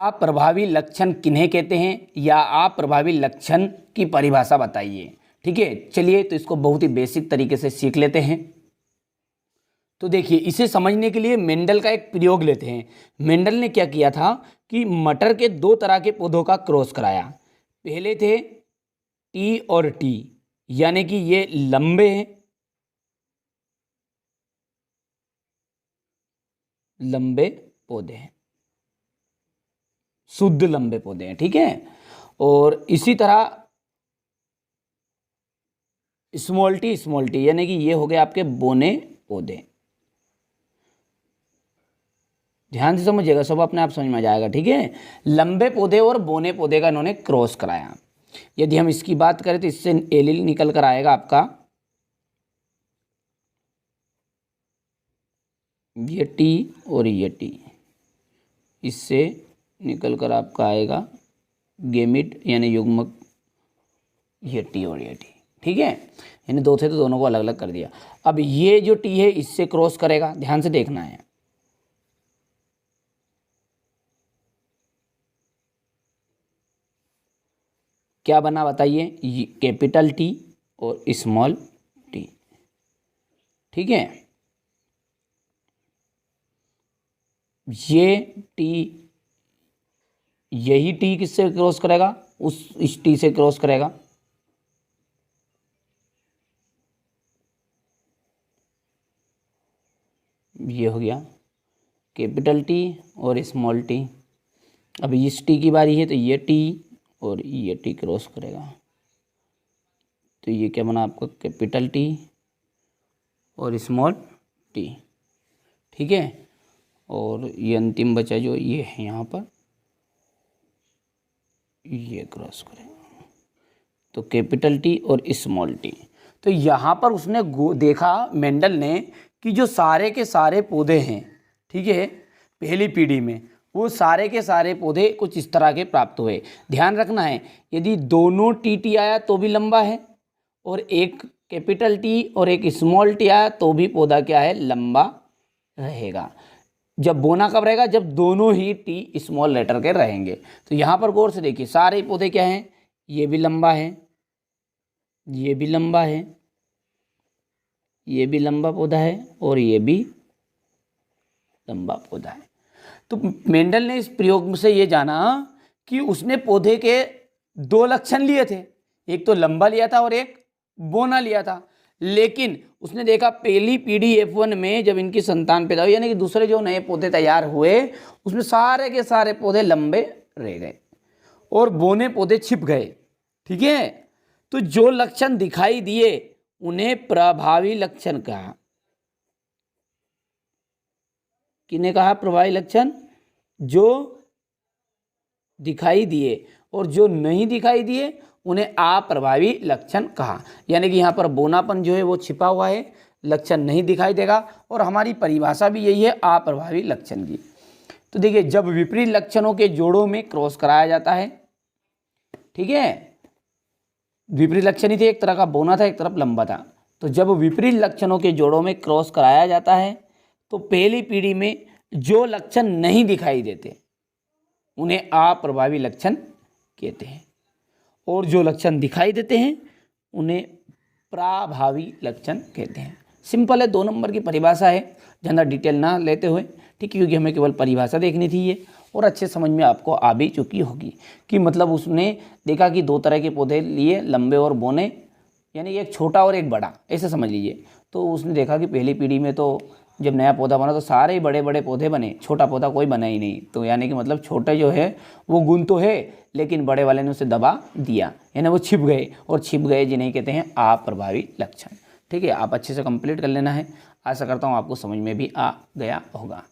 अप्रभावी लक्षण किन्हें कहते हैं या अप्रभावी लक्षण की परिभाषा बताइए। ठीक है, चलिए तो इसको बहुत ही बेसिक तरीके से सीख लेते हैं। तो देखिए, इसे समझने के लिए मेंडल का एक प्रयोग लेते हैं। मेंडल ने क्या किया था कि मटर के दो तरह के पौधों का क्रॉस कराया। पहले थे टी और टी, यानी कि ये लंबे हैं, लंबे पौधे हैं, शुद्ध लंबे पौधे हैं। ठीक है, और इसी तरह स्मॉल टी यानी कि ये हो गए आपके बोने पौधे। ध्यान से समझिएगा, सब अपने आप समझ में आ जाएगा। ठीक है, लंबे पौधे और बोने पौधे का इन्होंने क्रॉस कराया। यदि हम इसकी बात करें तो इससे एलील निकल कर आएगा आपका ये टी और ये टी, इससे निकल कर आपका आएगा गेमिट यानी युग्मक ये टी और ये टी। ठीक है, यानी दो थे तो दोनों को अलग अलग कर दिया। अब ये जो टी है इससे क्रॉस करेगा, ध्यान से देखना है। क्या बना बताइए, कैपिटल टी और स्मॉल टी। ठीक है, ये टी, यही टी किससे क्रॉस करेगा, इस टी से क्रॉस करेगा। ये हो गया कैपिटल टी और स्मॉल टी। अब इस टी की बारी है तो ये टी और ये टी क्रॉस करेगा, तो ये क्या बना आपका कैपिटल टी और स्मॉल टी। ठीक है, और ये अंतिम बचा जो ये है यहाँ पर, ये क्रॉस करेगा, तो कैपिटल टी और स्मॉल टी। तो यहाँ पर उसने देखा मेंडल ने कि जो सारे के सारे पौधे हैं, ठीक है, पहली पीढ़ी में वो सारे के सारे पौधे कुछ इस तरह के प्राप्त हुए। ध्यान रखना है, यदि दोनों टी आया तो भी लंबा है, और एक कैपिटल टी और एक स्मॉल टी आया तो भी पौधा क्या है, लंबा रहेगा। जब बोना कब रहेगा, जब दोनों ही टी स्मॉल लेटर के रहेंगे। तो यहाँ पर गौर से देखिए, सारे पौधे क्या हैं, ये भी लंबा है, ये भी लंबा है, ये भी लंबा पौधा है, और ये भी लंबा पौधा है। तो मेंडल ने इस प्रयोग से ये जाना कि उसने पौधे के दो लक्षण लिए थे, एक तो लंबा लिया था और एक बोना लिया था। लेकिन उसने देखा पहली पीढ़ी F1 में जब इनकी संतान पैदा हुई, यानी कि दूसरे जो नए पौधे तैयार हुए, उसमें सारे के सारे पौधे लंबे रह गए और बोने पौधे छिप गए। ठीक है, तो जो लक्षण दिखाई दिए उन्हें प्रभावी लक्षण कहा। किन्हें कहा, प्रभावी लक्षण। जो दिखाई दिए और जो नहीं दिखाई दिए उन्हें अप्रभावी लक्षण कहा। यानी कि यहाँ पर बोनापन जो है वो छिपा हुआ है, लक्षण नहीं दिखाई देगा, और हमारी परिभाषा भी यही है अप्रभावी लक्षण की। तो देखिए, जब विपरीत लक्षणों के जोड़ों में क्रॉस कराया जाता है, ठीक है, विपरीत लक्षण ही थे, एक तरह का बोना था, एक तरफ लंबा था। तो जब विपरीत लक्षणों के जोड़ों में क्रॉस कराया जाता है तो पहली पीढ़ी में जो लक्षण नहीं दिखाई देते उन्हें अप्रभावी लक्षण कहते हैं, और जो लक्षण दिखाई देते हैं उन्हें प्रभावी लक्षण कहते हैं। सिंपल है, 2 नंबर की परिभाषा है, ज़्यादा डिटेल ना लेते हुए, ठीक है, क्योंकि हमें केवल परिभाषा देखनी थी ये, और अच्छे समझ में आपको आ भी चुकी होगी कि मतलब उसने देखा कि 2 तरह के पौधे लिए, लंबे और बोने, यानी एक छोटा और एक बड़ा, ऐसे समझ लीजिए। तो उसने देखा कि पहली पीढ़ी में तो जब नया पौधा बना तो सारे ही बड़े बड़े पौधे बने, छोटा पौधा कोई बना ही नहीं। तो यानी कि मतलब छोटे जो है वो गुण तो है, लेकिन बड़े वाले ने उसे दबा दिया, यानी वो छिप गए, और छिप गए जिन्हें कहते हैं अप्रभावी लक्षण। ठीक है, आप अच्छे से कंप्लीट कर लेना है। आशा करता हूँ आपको समझ में भी आ गया होगा।